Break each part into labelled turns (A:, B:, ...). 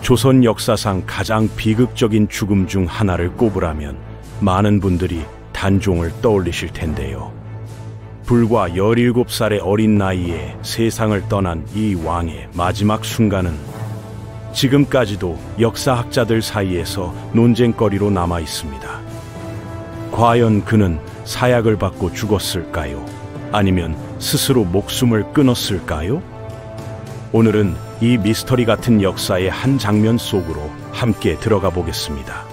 A: 조선 역사상 가장 비극적인 죽음 중 하나를 꼽으라면 많은 분들이 단종을 떠올리실 텐데요. 불과 17살의 어린 나이에 세상을 떠난 이 왕의 마지막 순간은 지금까지도 역사학자들 사이에서 논쟁거리로 남아 있습니다. 과연 그는 사약을 받고 죽었을까요? 아니면 스스로 목숨을 끊었을까요? 오늘은 이 미스터리 같은 역사의 한 장면 속으로 함께 들어가 보겠습니다.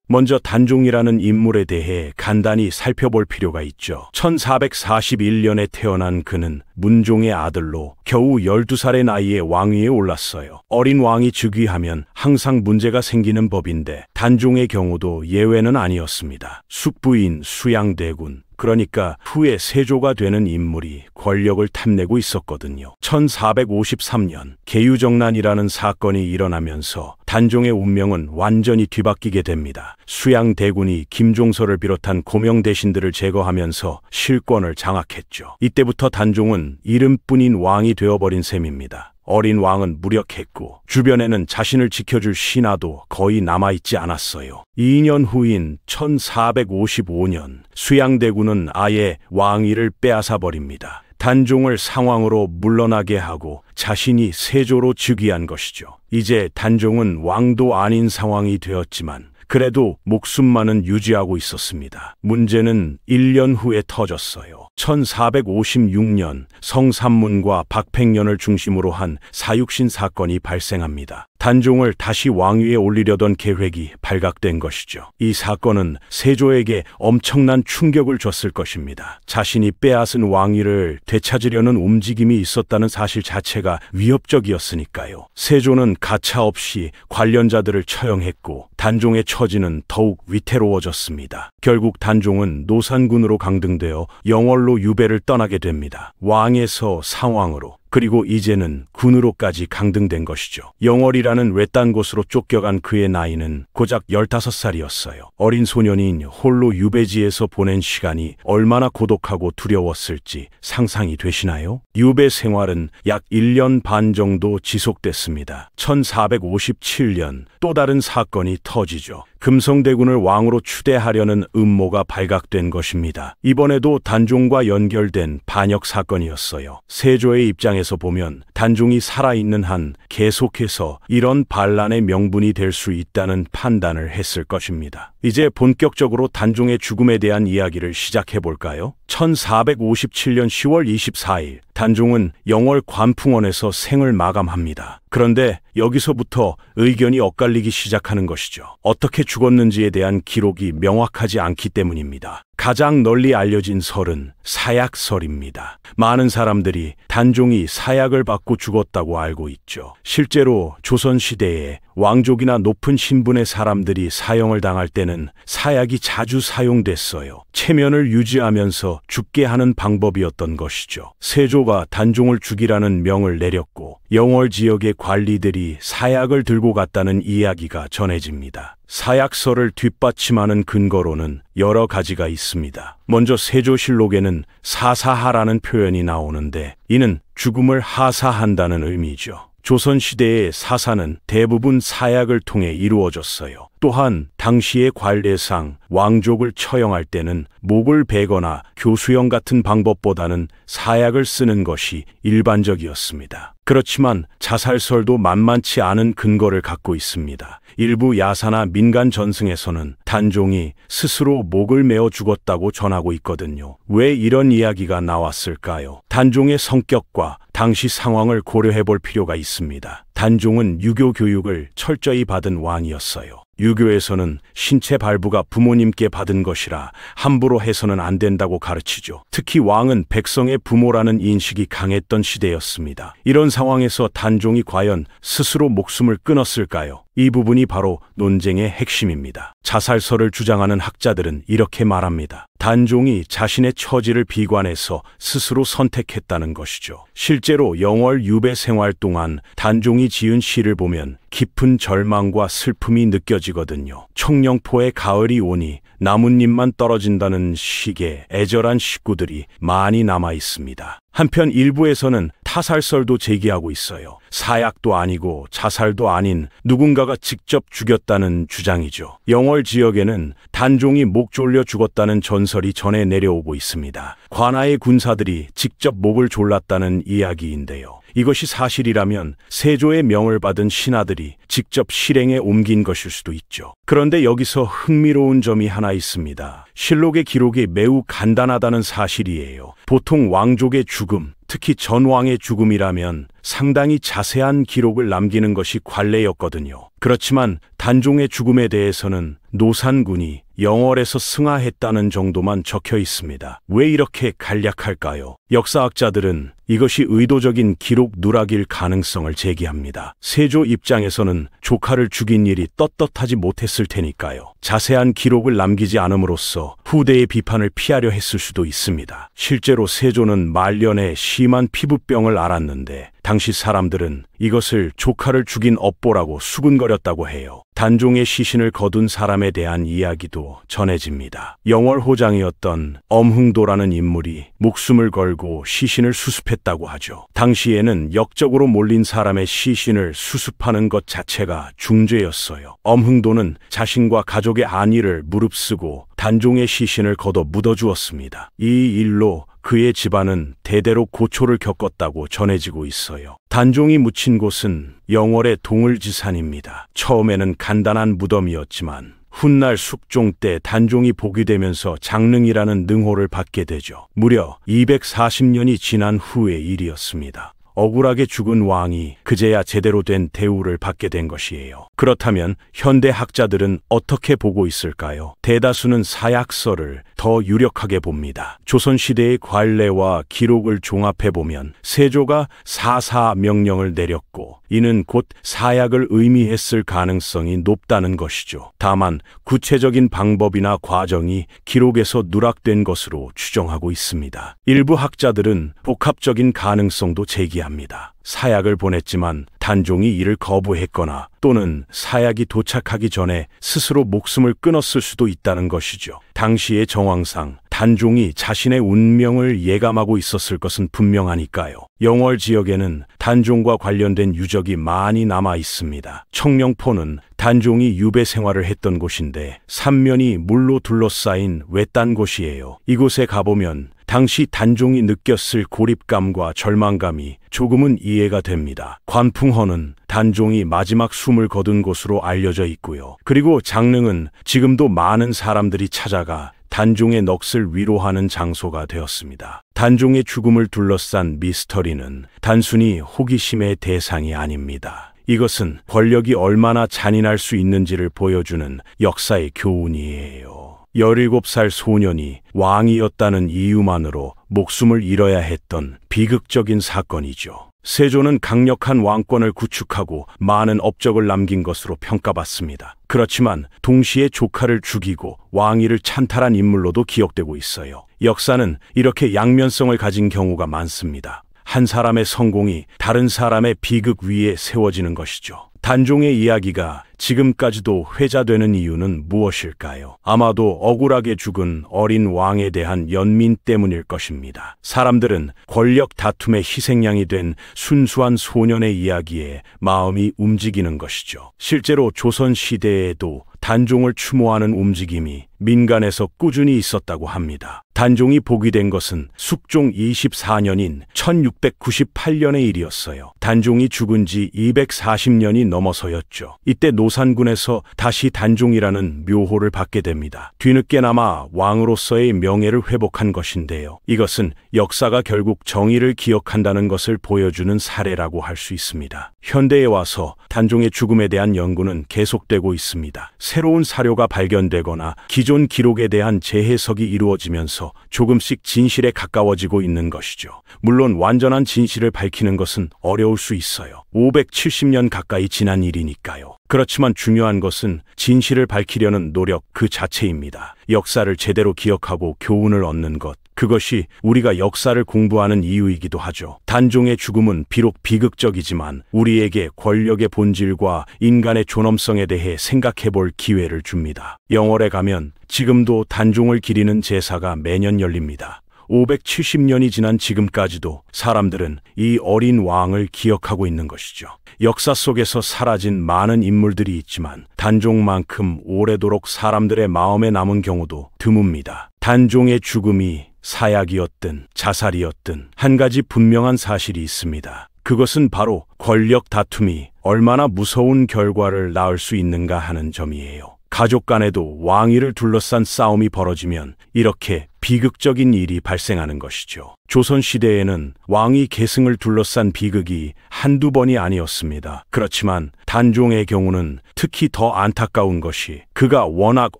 A: 먼저 단종이라는 인물에 대해 간단히 살펴볼 필요가 있죠. 1441년에 태어난 그는 문종의 아들로 겨우 12살의 나이에 왕위에 올랐어요. 어린 왕이 즉위하면 항상 문제가 생기는 법인데 단종의 경우도 예외는 아니었습니다. 숙부인 수양대군, 그러니까 후에 세조가 되는 인물이 권력을 탐내고 있었거든요. 1453년 계유정난이라는 사건이 일어나면서 단종의 운명은 완전히 뒤바뀌게 됩니다. 수양대군이 김종서를 비롯한 고명 대신들을 제거하면서 실권을 장악했죠. 이때부터 단종은 이름뿐인 왕이 되어버린 셈입니다. 어린 왕은 무력했고 주변에는 자신을 지켜줄 신하도 거의 남아있지 않았어요. 2년 후인 1455년 수양대군은 아예 왕위를 빼앗아 버립니다. 단종을 상왕으로 물러나게 하고 자신이 세조로 즉위한 것이죠. 이제 단종은 왕도 아닌 상황이 되었지만 그래도 목숨만은 유지하고 있었습니다. 문제는 1년 후에 터졌어요. 1456년 성삼문과 박팽년을 중심으로 한 사육신 사건이 발생합니다. 단종을 다시 왕위에 올리려던 계획이 발각된 것이죠. 이 사건은 세조에게 엄청난 충격을 줬을 것입니다. 자신이 빼앗은 왕위를 되찾으려는 움직임이 있었다는 사실 자체가 위협적이었으니까요. 세조는 가차없이 관련자들을 처형했고 단종의 처지는 더욱 위태로워졌습니다. 결국 단종은 노산군으로 강등되어 영월로 유배를 떠나게 됩니다. 왕에서 상왕으로, 그리고 이제는 군으로까지 강등된 것이죠. 영월이라는 외딴 곳으로 쫓겨간 그의 나이는 고작 15살이었어요. 어린 소년인 홀로 유배지에서 보낸 시간이 얼마나 고독하고 두려웠을지 상상이 되시나요? 유배 생활은 약 1년 반 정도 지속됐습니다. 1457년 또 다른 사건이 터지죠. 금성대군을 왕으로 추대하려는 음모가 발각된 것입니다. 이번에도 단종과 연결된 반역 사건이었어요. 세조의 입장에서 보면 단종이 살아있는 한 계속해서 이런 반란의 명분이 될 수 있다는 판단을 했을 것입니다. 이제 본격적으로 단종의 죽음에 대한 이야기를 시작해 볼까요? 1457년 10월 24일 단종은 영월 관풍원에서 생을 마감합니다. 그런데 여기서부터 의견이 엇갈리기 시작하는 것이죠. 어떻게 죽었는지에 대한 기록이 명확하지 않기 때문입니다. 가장 널리 알려진 설은 사약설입니다. 많은 사람들이 단종이 사약을 받고 죽었다고 알고 있죠. 실제로 조선시대에 왕족이나 높은 신분의 사람들이 사형을 당할 때는 사약이 자주 사용됐어요. 체면을 유지하면서 죽게 하는 방법이었던 것이죠. 세조가 단종을 죽이라는 명을 내렸고 영월 지역의 관리들이 사약을 들고 갔다는 이야기가 전해집니다. 사약설을 뒷받침하는 근거로는 여러 가지가 있습니다. 먼저 세조실록에는 사사하라는 표현이 나오는데 이는 죽음을 하사한다는 의미죠. 조선시대의 사사는 대부분 사약을 통해 이루어졌어요. 또한 당시의 관례상 왕족을 처형할 때는 목을 베거나 교수형 같은 방법보다는 사약을 쓰는 것이 일반적이었습니다. 그렇지만 자살설도 만만치 않은 근거를 갖고 있습니다. 일부 야사나 민간 전승에서는 단종이 스스로 목을 메어 죽었다고 전하고 있거든요. 왜 이런 이야기가 나왔을까요? 단종의 성격과 당시 상황을 고려해 볼 필요가 있습니다. 단종은 유교 교육을 철저히 받은 왕이었어요. 유교에서는 신체 발부가 부모님께 받은 것이라 함부로 해서는 안 된다고 가르치죠. 특히 왕은 백성의 부모라는 인식이 강했던 시대였습니다. 이런 상황에서 단종이 과연 스스로 목숨을 끊었을까요? 이 부분이 바로 논쟁의 핵심입니다. 자살설을 주장하는 학자들은 이렇게 말합니다. 단종이 자신의 처지를 비관해서 스스로 선택했다는 것이죠. 실제로 영월 유배 생활 동안 단종이 지은 시를 보면 깊은 절망과 슬픔이 느껴지거든요. 청령포의 가을이 오니 나뭇잎만 떨어진다는 식의 애절한 시구들이 많이 남아 있습니다. 한편 일부에서는 타살설도 제기하고 있어요. 사약도 아니고 자살도 아닌 누군가가 직접 죽였다는 주장이죠. 영월 지역에는 단종이 목 졸려 죽었다는 전설이 전해 내려오고 있습니다. 관아의 군사들이 직접 목을 졸랐다는 이야기인데요. 이것이 사실이라면 세조의 명을 받은 신하들이 직접 실행에 옮긴 것일 수도 있죠. 그런데 여기서 흥미로운 점이 하나 있습니다. 실록의 기록이 매우 간단하다는 사실이에요. 보통 왕족의 죽음, 특히 전왕의 죽음이라면 상당히 자세한 기록을 남기는 것이 관례였거든요. 그렇지만 단종의 죽음에 대해서는 노산군이 영월에서 승하했다는 정도만 적혀 있습니다. 왜 이렇게 간략할까요? 역사학자들은 이것이 의도적인 기록 누락일 가능성을 제기합니다. 세조 입장에서는 조카를 죽인 일이 떳떳하지 못했을 테니까요. 자세한 기록을 남기지 않음으로써 후대의 비판을 피하려 했을 수도 있습니다. 실제로 세조는 말년에 심한 피부병을 앓았는데 당시 사람들은 이것을 조카를 죽인 업보라고 수군거렸다고 해요. 단종의 시신을 거둔 사람에 대한 이야기도 전해집니다. 영월호장이었던 엄흥도라는 인물이 목숨을 걸고 시신을 수습했다고 하죠. 당시에는 역적으로 몰린 사람의 시신을 수습하는 것 자체가 중죄였어요. 엄흥도는 자신과 가족의 안위를 무릅쓰고 단종의 시신을 걷어 묻어주었습니다. 이 일로 그의 집안은 대대로 고초를 겪었다고 전해지고 있어요. 단종이 묻힌 곳은 영월의 동을지산입니다. 처음에는 간단한 무덤이었지만 훗날 숙종 때 단종이 복위 되면서 장릉이라는 능호를 받게 되죠. 무려 240년이 지난 후의 일이었습니다. 억울하게 죽은 왕이 그제야 제대로 된 대우를 받게 된 것이에요. 그렇다면 현대 학자들은 어떻게 보고 있을까요? 대다수는 사약설을 더 유력하게 봅니다. 조선시대의 관례와 기록을 종합해보면 세조가 사사 명령을 내렸고 이는 곧 사약을 의미했을 가능성이 높다는 것이죠. 다만 구체적인 방법이나 과정이 기록에서 누락된 것으로 추정하고 있습니다. 일부 학자들은 복합적인 가능성도 제기합니다. 사약을 보냈지만 단종이 이를 거부했거나 또는 사약이 도착하기 전에 스스로 목숨을 끊었을 수도 있다는 것이죠. 당시의 정황상 단종이 자신의 운명을 예감하고 있었을 것은 분명하니까요. 영월 지역에는 단종과 관련된 유적이 많이 남아 있습니다. 청령포는 단종이 유배 생활을 했던 곳인데 삼면이 물로 둘러싸인 외딴 곳이에요. 이곳에 가보면 당시 단종이 느꼈을 고립감과 절망감이 조금은 이해가 됩니다. 관풍허는 단종이 마지막 숨을 거둔 곳으로 알려져 있고요. 그리고 장릉은 지금도 많은 사람들이 찾아가 단종의 넋을 위로하는 장소가 되었습니다. 단종의 죽음을 둘러싼 미스터리는 단순히 호기심의 대상이 아닙니다. 이것은 권력이 얼마나 잔인할 수 있는지를 보여주는 역사의 교훈이에요. 17살 소년이 왕이었다는 이유만으로 목숨을 잃어야 했던 비극적인 사건이죠. 세조는 강력한 왕권을 구축하고 많은 업적을 남긴 것으로 평가받습니다. 그렇지만 동시에 조카를 죽이고 왕위를 찬탈한 인물로도 기억되고 있어요. 역사는 이렇게 양면성을 가진 경우가 많습니다. 한 사람의 성공이 다른 사람의 비극 위에 세워지는 것이죠. 단종의 이야기가 지금까지도 회자되는 이유는 무엇일까요? 아마도 억울하게 죽은 어린 왕에 대한 연민 때문일 것입니다. 사람들은 권력 다툼의 희생양이 된 순수한 소년의 이야기에 마음이 움직이는 것이죠. 실제로 조선 시대에도 단종을 추모하는 움직임이 민간에서 꾸준히 있었다고 합니다. 단종이 복위된 것은 숙종 24년인 1698년의 일이었어요. 단종이 죽은 지 240년이 넘어서였죠. 이때 노산군에서 다시 단종이라는 묘호를 받게 됩니다. 뒤늦게나마 왕으로서의 명예를 회복한 것인데요. 이것은 역사가 결국 정의를 기억한다는 것을 보여주는 사례라고 할 수 있습니다. 현대에 와서 단종의 죽음에 대한 연구는 계속되고 있습니다. 새로운 사료가 발견되거나 기존 기록에 대한 재해석이 이루어지면서 조금씩 진실에 가까워지고 있는 것이죠. 물론 완전한 진실을 밝히는 것은 어려울 수 있어요. 570년 가까이 지난 일이니까요. 그렇지만 중요한 것은 진실을 밝히려는 노력 그 자체입니다. 역사를 제대로 기억하고 교훈을 얻는 것, 그것이 우리가 역사를 공부하는 이유이기도 하죠. 단종의 죽음은 비록 비극적이지만 우리에게 권력의 본질과 인간의 존엄성에 대해 생각해 볼 기회를 줍니다. 영월에 가면 지금도 단종을 기리는 제사가 매년 열립니다. 570년이 지난 지금까지도 사람들은 이 어린 왕을 기억하고 있는 것이죠. 역사 속에서 사라진 많은 인물들이 있지만 단종만큼 오래도록 사람들의 마음에 남은 경우도 드뭅니다. 단종의 죽음이 사약이었든 자살이었든 한 가지 분명한 사실이 있습니다. 그것은 바로 권력 다툼이 얼마나 무서운 결과를 낳을 수 있는가 하는 점이에요. 가족 간에도 왕위를 둘러싼 싸움이 벌어지면 이렇게 비극적인 일이 발생하는 것이죠. 조선시대에는 왕위 계승을 둘러싼 비극이 한두 번이 아니었습니다. 그렇지만 단종의 경우는 특히 더 안타까운 것이 그가 워낙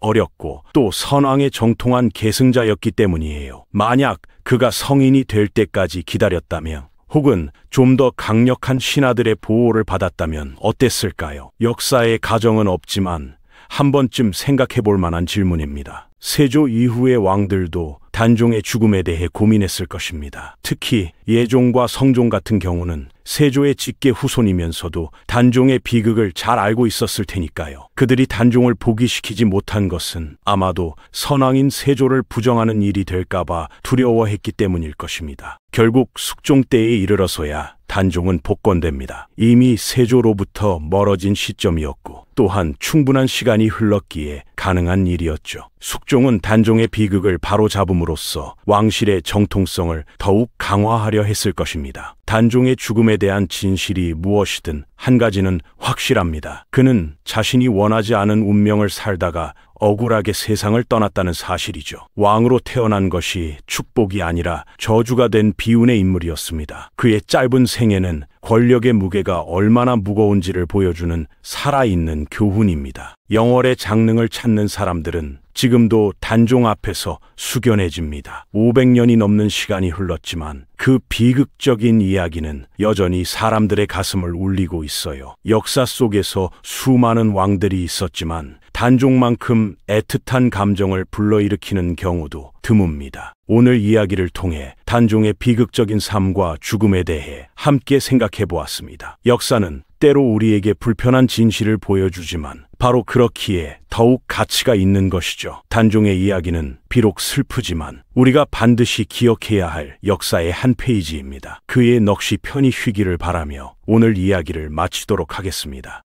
A: 어렸고 또 선왕에 정통한 계승자였기 때문이에요. 만약 그가 성인이 될 때까지 기다렸다면 혹은 좀 더 강력한 신하들의 보호를 받았다면 어땠을까요? 역사에 가정은 없지만 한 번쯤 생각해 볼 만한 질문입니다. 세조 이후의 왕들도 단종의 죽음에 대해 고민했을 것입니다. 특히 예종과 성종 같은 경우는 세조의 직계 후손이면서도 단종의 비극을 잘 알고 있었을 테니까요. 그들이 단종을 포기시키지 못한 것은 아마도 선왕인 세조를 부정하는 일이 될까봐 두려워했기 때문일 것입니다. 결국 숙종 때에 이르러서야 단종은 복권됩니다. 이미 세조로부터 멀어진 시점이었고 또한 충분한 시간이 흘렀기에 가능한 일이었죠. 숙종은 단종의 비극을 바로잡음으로써 왕실의 정통성을 더욱 강화하려 했을 것입니다. 단종의 죽음에 대한 진실이 무엇이든 한 가지는 확실합니다. 그는 자신이 원하지 않은 운명을 살다가 억울하게 세상을 떠났다는 사실이죠. 왕으로 태어난 것이 축복이 아니라 저주가 된 비운의 인물이었습니다. 그의 짧은 생애는 권력의 무게가 얼마나 무거운지를 보여주는 살아있는 교훈입니다. 영월의 장릉을 찾는 사람들은 지금도 단종 앞에서 숙연해집니다. 500년이 넘는 시간이 흘렀지만 그 비극적인 이야기는 여전히 사람들의 가슴을 울리고 있어요. 역사 속에서 수많은 왕들이 있었지만 단종만큼 애틋한 감정을 불러일으키는 경우도 드뭅니다. 오늘 이야기를 통해 단종의 비극적인 삶과 죽음에 대해 함께 생각해 보았습니다. 역사는 때로 우리에게 불편한 진실을 보여주지만 바로 그렇기에 더욱 가치가 있는 것이죠. 단종의 이야기는 비록 슬프지만 우리가 반드시 기억해야 할 역사의 한 페이지입니다. 그의 넋이 편히 쉬기를 바라며 오늘 이야기를 마치도록 하겠습니다.